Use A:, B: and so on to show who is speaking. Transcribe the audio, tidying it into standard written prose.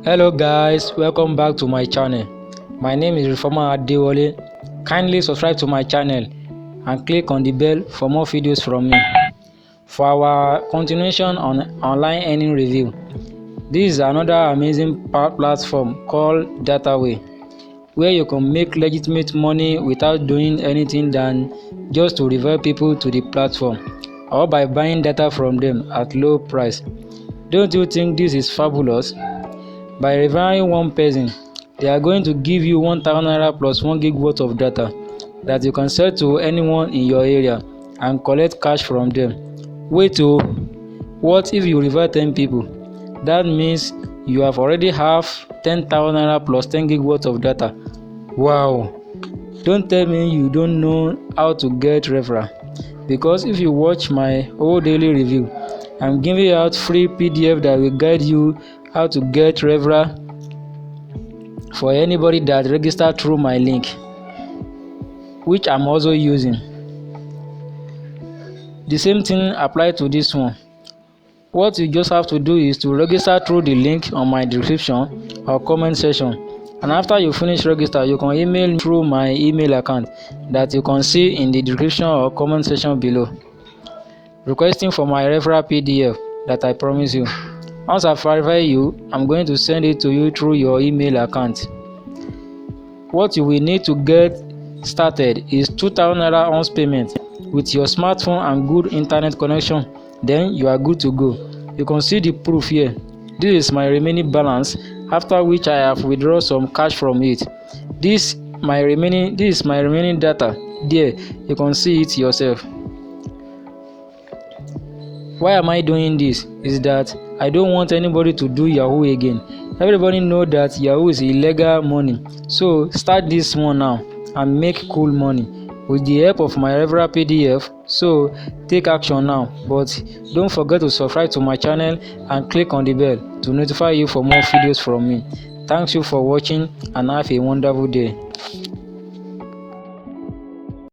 A: Hello guys, welcome back to my channel. My name is Reformer Dataway. Kindly subscribe to my channel and click on the bell for more videos from me. For our continuation on online earning review, this is another amazing platform called Dataway, where you can make legitimate money without doing anything than just to refer people to the platform or by buying data from them at low price. Don't you think this is fabulous? By referring one person, they are going to give you 1000 naira plus 1 gig worth of data that you can sell to anyone in your area and collect cash from them. Wait oh, what if you refer 10 people? That means you have already have 10,000 naira plus 10 gig worth of data. Wow! Don't tell me you don't know how to get referral, because if you watch my whole daily review, I'm giving out free PDF that will guide you how to get referral for anybody that register through my link, which I'm also using. The same thing applies to this one. What you just have to do is to register through the link on my description or comment section, and after you finish register, you can email me through my email account that you can see in the description or comment section below, requesting for my referral PDF that I promise you. Once I verify you, I'm going to send it to you through your email account. What you will need to get started is 2000 naira once payment with your smartphone and good internet connection. Then you are good to go. You can see the proof here. This is my remaining balance, after which I have withdrawn some cash from it. This is my remaining data. There, you can see it yourself. Why am I doing this? Is that I don't want anybody to do Yahoo again. Everybody know that Yahoo is illegal money. So start this one now and make cool money with the help of my referral PDF. So take action now. But don't forget to subscribe to my channel and click on the bell to notify you for more videos from me. Thanks you for watching and have a wonderful day.